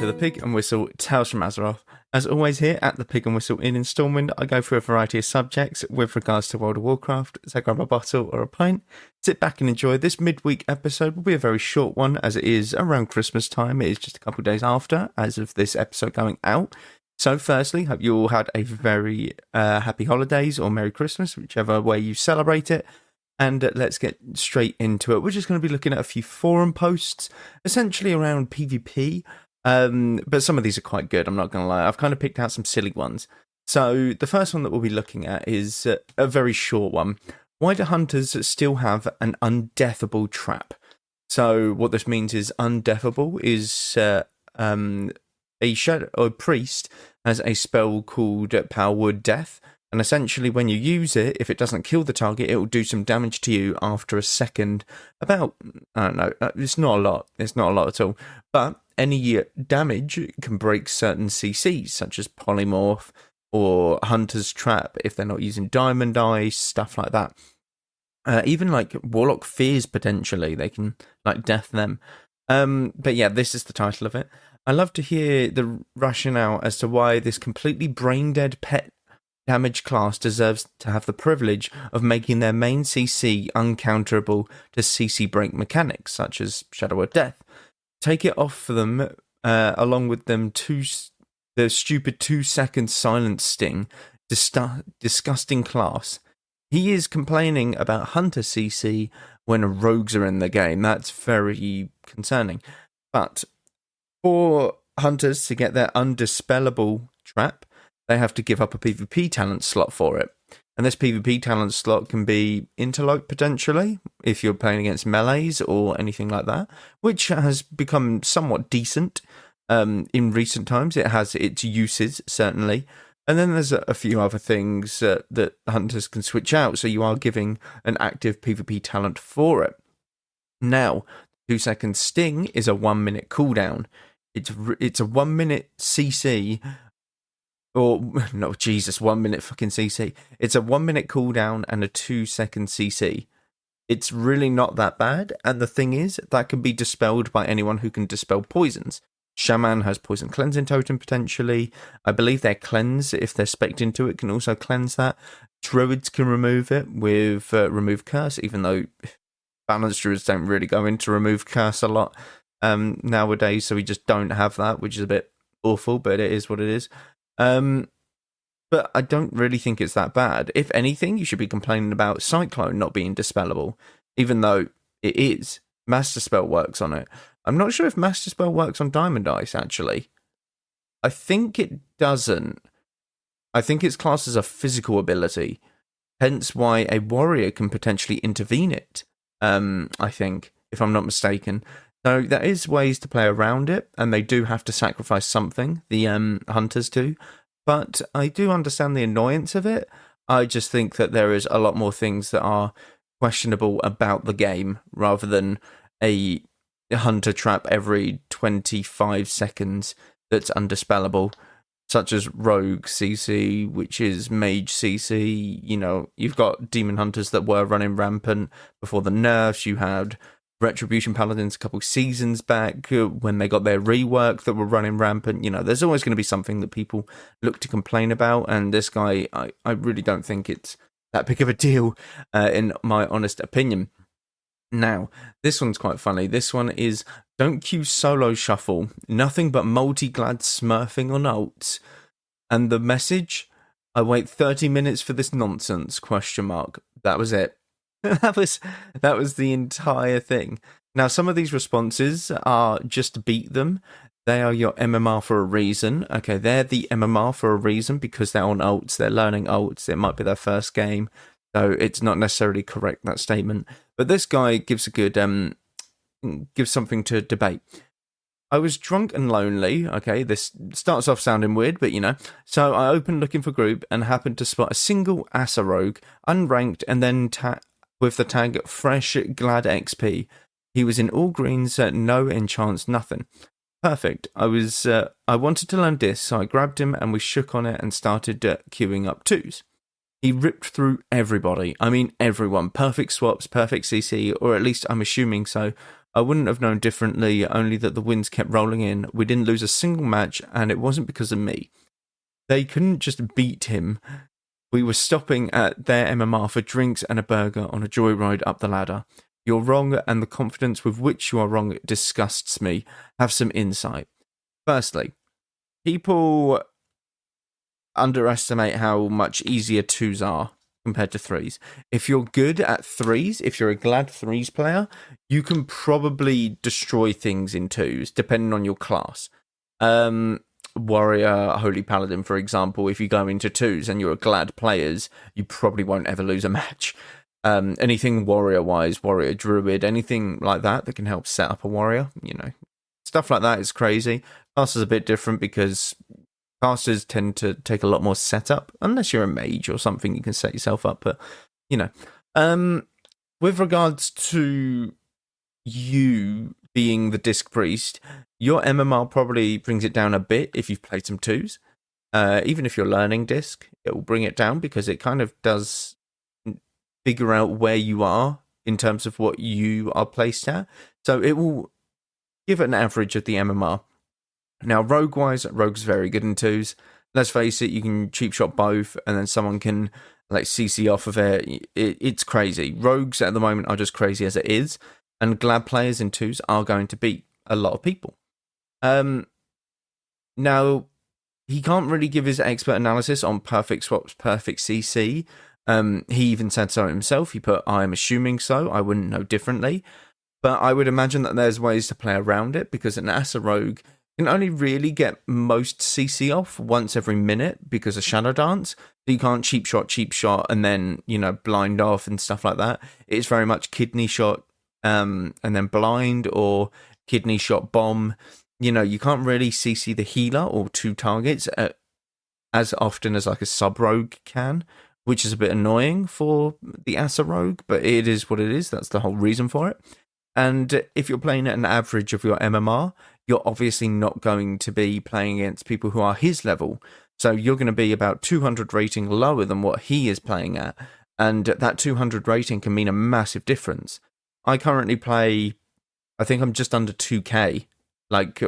to the Pig and Whistle Tales from Azeroth. As always here at the Pig and Whistle Inn in Stormwind, I go through a variety of subjects with regards to World of Warcraft, so grab a bottle or a pint, sit back and enjoy. This midweek episode will be a very short one as it is around Christmas time. It is just a couple of days after as of this episode going out. So firstly, hope you all had a very happy holidays or Merry Christmas, whichever way you celebrate it. And let's get straight into it. We're just going to be looking at a few forum posts, essentially around PvP. But some of these are quite good, I'm not going to lie. I've kind of picked out some silly ones. So the first one that we'll be looking at is a very short one. Why do hunters still have an undeathable trap? So what this means is undeathable is a shadow or priest has a spell called Power Word Death. And essentially, when you use it, if it doesn't kill the target, it will do some damage to you after a second. About, I don't know, it's not a lot. It's not a lot at all. But any damage can break certain CCs, such as Polymorph or Hunter's Trap, if they're not using Diamond Eyes, stuff like that. Even like Warlock Fears, potentially. They can, like, death them. But yeah, this is the title of it. I love to hear the rationale as to why this completely brain-dead pet damage class deserves to have the privilege of making their main CC uncounterable to CC break mechanics, such as Shadow of Death. Take it off for them, along with them the stupid 2-second silence sting, disgusting class. He is complaining about Hunter CC when rogues are in the game. That's very concerning. But for hunters to get their undispellable trap, they have to give up a PvP talent slot for it. And this PvP talent slot can be Interlope, potentially, if you're playing against melees or anything like that, which has become somewhat decent in recent times. It has its uses, certainly. And then there's a few other things that hunters can switch out, so you are giving an active PvP talent for it. Now, 2-second sting is a 1-minute cooldown. It's a 1-minute CC. Or, no, Jesus, 1-minute fucking CC. It's a 1-minute cooldown and a 2-second CC. It's really not that bad, and the thing is, that can be dispelled by anyone who can dispel poisons. Shaman has Poison Cleansing Totem, potentially. I believe their Cleanse, if they're spec'd into it, can also cleanse that. Druids can remove it with Remove Curse, even though balanced Druids don't really go into Remove Curse a lot nowadays, so we just don't have that, which is a bit awful, but it is what it is. But I don't really think it's that bad. If anything, you should be complaining about Cyclone not being dispellable, even though it is. Master Spell works on it. I'm not sure if Master Spell works on Diamond Ice, actually. I think it doesn't. I think it's classed as a physical ability, hence why a warrior can potentially intervene it, I think, if I'm not mistaken. So there is ways to play around it, and they do have to sacrifice something, the hunters do. But I do understand the annoyance of it. I just think that there is a lot more things that are questionable about the game, rather than a hunter trap every 25 seconds that's undispellable, such as Rogue CC, which is Mage CC. You know, you've got Demon Hunters that were running rampant before the nerfs. You had Retribution Paladins a couple seasons back when they got their rework that were running rampant. You know, there's always going to be something that people look to complain about, and this guy, I really don't think it's that big of a deal, in my honest opinion. Now, this one's quite funny. This one is, don't queue solo shuffle, nothing but multi-glad smurfing on ults. And the message, I wait 30 minutes for this nonsense, ? That was it. That was the entire thing. Now, some of these responses are just to beat them. They are your MMR for a reason. Okay, they're the MMR for a reason because they're on ults, they're learning ults, it might be their first game. So it's not necessarily correct, that statement. But this guy gives a good, gives something to debate. I was drunk and lonely. Okay, this starts off sounding weird, but you know. So I opened looking for group and happened to spot a single Asa rogue, unranked, and then with the tag Fresh Glad XP. He was in all greens, no enchants, nothing. Perfect. I wanted to learn this, so I grabbed him and we shook on it and started queuing up twos. He ripped through everybody. I mean, everyone. Perfect swaps, perfect CC, or at least I'm assuming so. I wouldn't have known differently, only that the wins kept rolling in. We didn't lose a single match, and it wasn't because of me. They couldn't just beat him. We were stopping at their MMR for drinks and a burger on a joyride up the ladder. You're wrong, and the confidence with which you are wrong disgusts me. Have some insight. Firstly, people underestimate how much easier 2s are compared to 3s. If you're good at 3s, if you're a Glad 3s player, you can probably destroy things in 2s, depending on your class. Warrior, Holy Paladin, for example, if you go into 2s and you're a Glad players, you probably won't ever lose a match. Anything warrior-wise, warrior druid, anything like that can help set up a warrior, stuff like that is crazy. Casters a bit different because casters tend to take a lot more setup, unless you're a mage or something, you can set yourself up. But with regards to you being the Disc Priest, your MMR probably brings it down a bit if you've played some 2s. Even if you're learning Disc, it will bring it down because it kind of does figure out where you are in terms of what you are placed at. So it will give it an average of the MMR. Now, rogue-wise, rogue's very good in 2s. Let's face it, you can cheap shot both, and then someone can CC off of it. It's crazy. Rogues at the moment are just crazy as it is, and Glad players in 2s are going to beat a lot of people. Now, he can't really give his expert analysis on perfect swaps, perfect CC. He even said so himself. He put, I'm assuming so. I wouldn't know differently. But I would imagine that there's ways to play around it, because an Asa Rogue can only really get most CC off once every minute because of Shadow Dance. So you can't cheap shot, and then, blind off and stuff like that. It's very much kidney shot, and then blind, or kidney shot bomb. You can't really CC the healer or 2 targets as often as a sub-rogue can, which is a bit annoying for the Asa Rogue, but it is what it is. That's the whole reason for it. And if you're playing at an average of your MMR, you're obviously not going to be playing against people who are his level. So you're going to be about 200 rating lower than what he is playing at. And that 200 rating can mean a massive difference. I currently play, I think I'm just under 2k,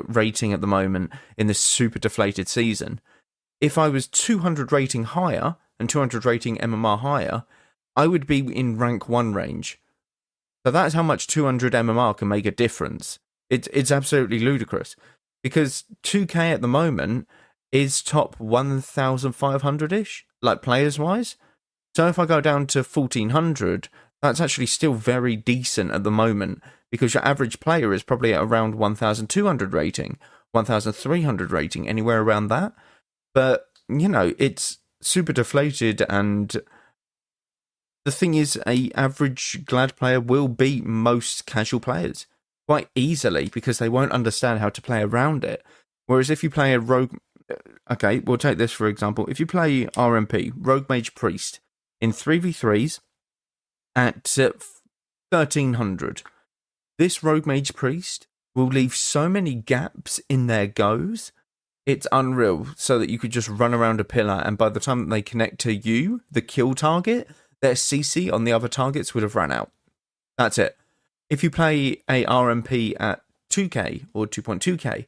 rating at the moment in this super deflated season. If I was 200 rating higher and 200 rating MMR higher, I would be in rank 1 range. So that's how much 200 MMR can make a difference. It's absolutely ludicrous, because 2k at the moment is top 1,500-ish, players-wise. So if I go down to 1,400, that's actually still very decent at the moment, because your average player is probably at around 1,200 rating, 1,300 rating, anywhere around that. But, it's super deflated, and the thing is, a average Glad player will beat most casual players quite easily, because they won't understand how to play around it. Whereas if you play a rogue... Okay, we'll take this for example. If you play RMP, Rogue Mage Priest, in 3v3s at 1,300, this Rogue Mage Priest will leave so many gaps in their goes, it's unreal, so that you could just run around a pillar, and by the time that they connect to you, the kill target, their CC on the other targets would have run out. That's it. If you play a RMP at 2k or 2.2k,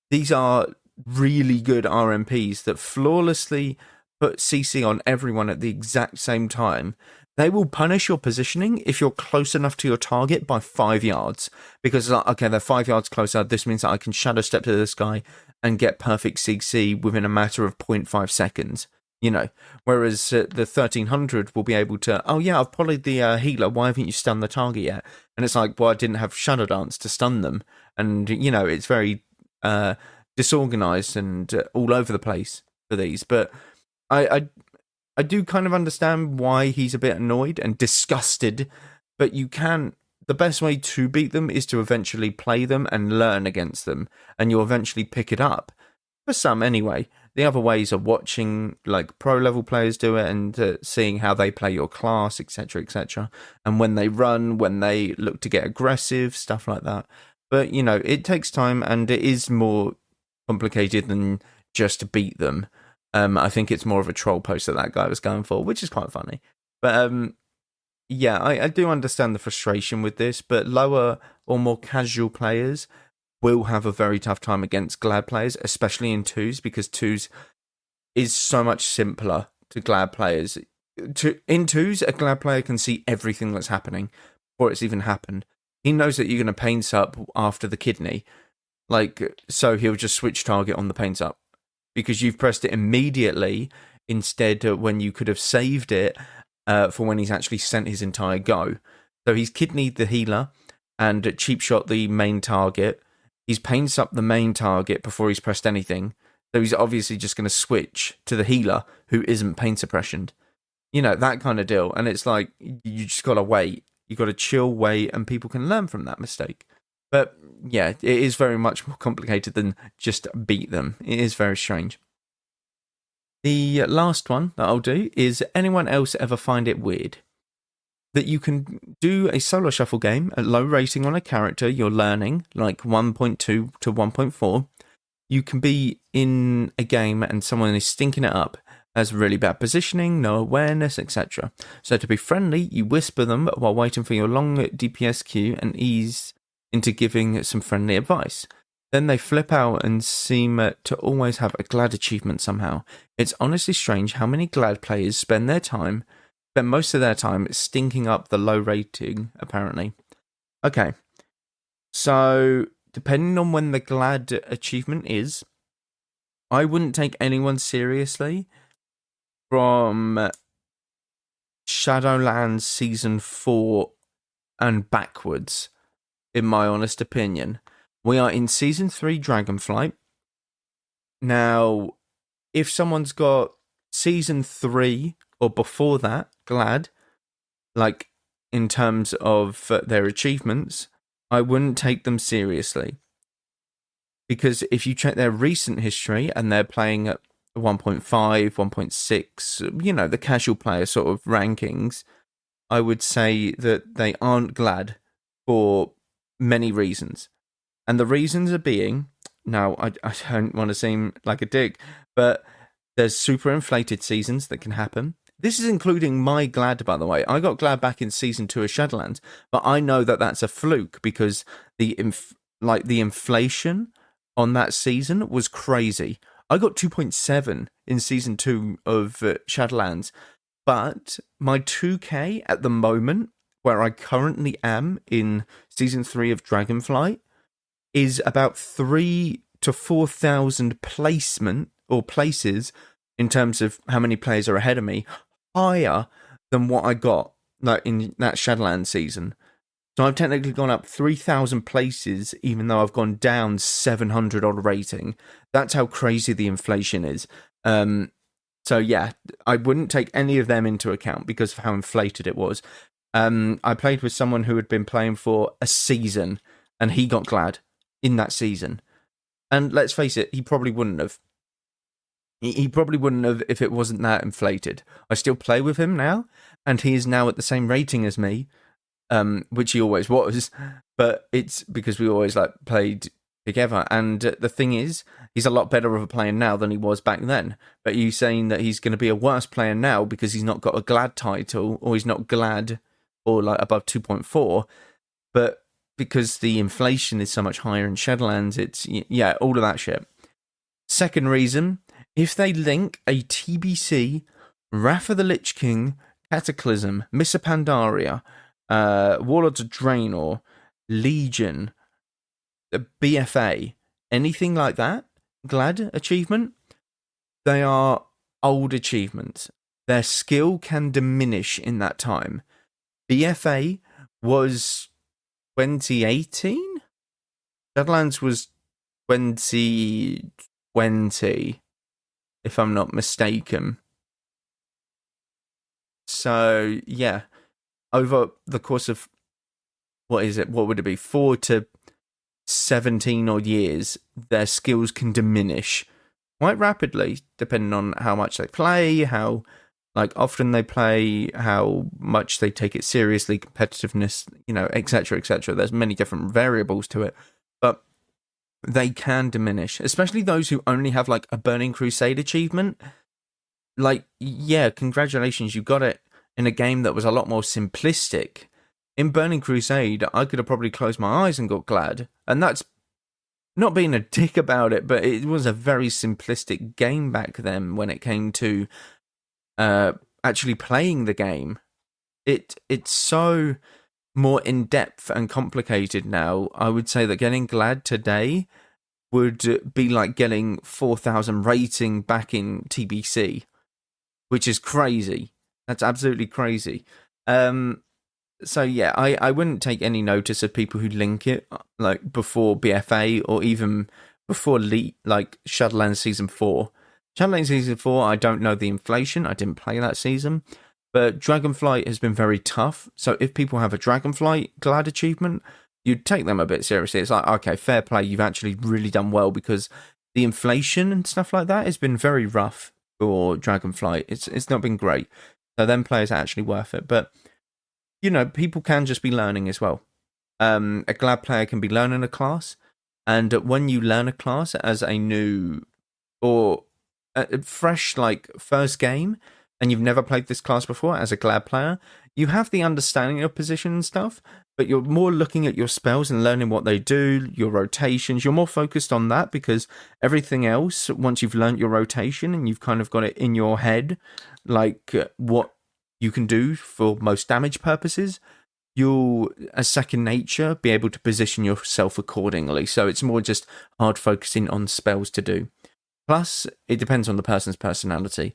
these are really good RMPs that flawlessly put CC on everyone at the exact same time. They will punish your positioning if you're close enough to your target by 5 yards. Because, okay, they're 5 yards closer. This means that I can shadow step to this guy and get perfect CC within a matter of 0.5 seconds. Whereas the 1,300 will be able to, oh yeah, I've polyed the healer, why haven't you stunned the target yet? And it's well, I didn't have Shadow Dance to stun them. And, it's very disorganized and all over the place for these. But I do kind of understand why he's a bit annoyed and disgusted, but the best way to beat them is to eventually play them and learn against them, and you'll eventually pick it up. For some, anyway. The other ways are watching pro level players do it and seeing how they play your class, etc., etc. And when they run, when they look to get aggressive, stuff like that. But, it takes time, and it is more complicated than just to beat them. I think it's more of a troll post that guy was going for, which is quite funny. But Yeah, I do understand the frustration with this, but lower or more casual players will have a very tough time against Glad players, especially in twos, because twos is so much simpler to Glad players. In twos, a Glad player can see everything that's happening before it's even happened. He knows that you're going to paint up after the kidney, so he'll just switch target on the paint up because you've pressed it immediately instead when you could have saved it for when he's actually sent his entire go. So he's kidneyed the healer and cheap shot the main target. He's paints up the main target before he's pressed anything. So he's obviously just going to switch to the healer who isn't pain suppressioned. You know, that kind of deal. And it's like, you just got to wait. You got to chill, wait, and people can learn from that mistake. But yeah, it is very much more complicated than just beat them. It is very strange. The last one that I'll do is, anyone else ever find it weird that you can do a solo shuffle game at low rating on a character you're learning, like 1.2 to 1.4. You can be in a game and someone is stinking it up, has really bad positioning, no awareness, etc. So to be friendly, you whisper them while waiting for your long DPS queue and ease into giving some friendly advice. Then they flip out and seem to always have a Glad achievement somehow. It's honestly strange how many Glad players spend most of their time stinking up the low rating, apparently. Okay, so depending on when the Glad achievement is, I wouldn't take anyone seriously from Shadowlands Season 4 and backwards, in my honest opinion. We are in Season 3 Dragonflight. Now, if someone's got Season 3 or before that, Glad, like in terms of their achievements, I wouldn't take them seriously. Because if you check their recent history and they're playing at 1.5, 1.6, you know, the casual player sort of rankings, I would say that they aren't Glad for many reasons. And the reasons are being, now I don't want to seem like a dick, but there's super inflated seasons that can happen. This is including my Glad, by the way. I got Glad back in Season 2 of Shadowlands, but I know that that's a fluke because the inflation on that season was crazy. I got 2.7 in Season 2 of Shadowlands, but my 2k at the moment, where I currently am in Season 3 of Dragonflight, is about 3,000 to 4,000 placement or places in terms of how many players are ahead of me, higher than what I got in that Shadowlands season. So I've technically gone up 3,000 places, even though I've gone down 700 odd rating. That's how crazy the inflation is. So yeah, I wouldn't take any of them into account because of how inflated it was. I played with someone who had been playing for a season, and he got Glad in that season. And let's face it, he probably wouldn't have. He probably wouldn't have if it wasn't that inflated. I still play with him now, and he is now at the same rating as me, which he always was. But it's because we always played together. And the thing is, he's a lot better of a player now than he was back then. But you saying that he's going to be a worse player now because he's not got a Glad title, or he's not Glad or above 2.4, but because the inflation is so much higher in Shadowlands, it's, yeah, all of that shit. Second reason, if they link a TBC, Wrath of the Lich King, Cataclysm, Miss Pandaria, Warlords of Draenor, Legion, the BFA, anything like that, Glad achievement, they are old achievements. Their skill can diminish in that time. BFA was 2018? Shadowlands was 2020, if I'm not mistaken. So, yeah, over the course of, what would it be, 4 to 17 odd years, their skills can diminish quite rapidly, depending on how much they play, how often they play, how much they take it seriously, competitiveness, etc., etc. There's many different variables to it, but they can diminish, especially those who only have a Burning Crusade achievement. Yeah, congratulations, you got it in a game that was a lot more simplistic. In Burning Crusade, I could have probably closed my eyes and got Glad. And that's not being a dick about it, but it was a very simplistic game back then when it came to actually playing the game. It's so more in-depth and complicated now. I would say that getting Glad today would be like getting 4,000 rating back in TBC, which is crazy. That's absolutely crazy. So yeah, I wouldn't take any notice of people who link it like before BFA or even before like Shadowlands Season 4. Shadowlands Season 4, I don't know the inflation. I didn't play that season. But Dragonflight has been very tough. So if people have a Dragonflight Glad achievement, you'd take them a bit seriously. It's like, okay, fair play. You've actually really done well because the inflation and stuff like that has been very rough for Dragonflight. It's not been great. So them players are actually worth it. But, you know, people can just be learning as well. A Glad player can be learning a class. And when you learn a class as a new or a fresh, like, first game, and you've never played this class before as a Glad player, you have the understanding of position and stuff, but you're more looking at your spells and learning what they do, your rotations. You're more focused on that because everything else, once you've learned your rotation and you've kind of got it in your head, like what you can do for most damage purposes, you'll, as second nature, be able to position yourself accordingly. So it's more just hard focusing on spells to do. Plus, it depends on the person's personality.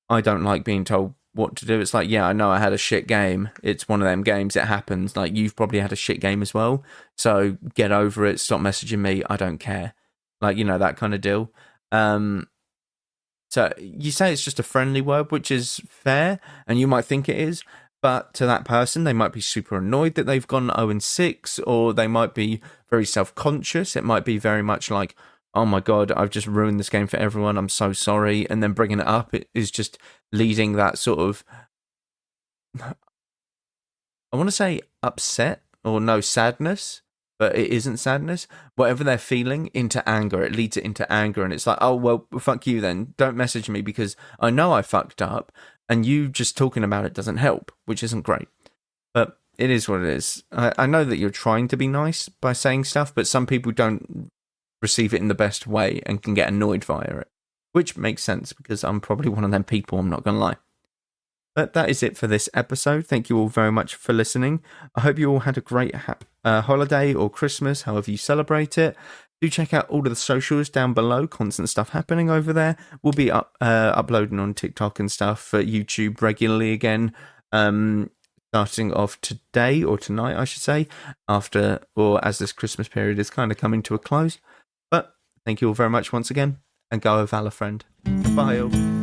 I don't like being told what to do. It's like, yeah, I know I had a shit game. It's one of them games. It happens. Like, you've probably had a shit game as well. So get over it. Stop messaging me. I don't care. Like, you know, that kind of deal. So you say it's just a friendly word, which is fair, and you might think it is. But to that person, they might be super annoyed that they've gone 0-6, or they might be very self-conscious. It might be very much like, oh my God, I've just ruined this game for everyone. I'm so sorry. And then bringing it up, it is just leading that sort of, I want to say upset or no, sadness, but it isn't sadness. Whatever they're feeling into anger, it leads it into anger. And it's like, oh, well, fuck you then. Don't message me because I know I fucked up and you just talking about it doesn't help, which isn't great. But it is what it is. I know that you're trying to be nice by saying stuff, but some people don't receive it in the best way and can get annoyed via it, which makes sense because I'm probably one of them people, I'm not going to lie. But that is it for this episode. Thank you all very much for listening. I hope you all had a great holiday or Christmas, however you celebrate it. Do check out all of the socials down below. Constant stuff happening over there. We'll be uploading on TikTok and stuff for YouTube regularly again. Starting off today or tonight, I should say, after or as this Christmas period is kind of coming to a close. But thank you all very much once again, and go a valor friend. Bye all.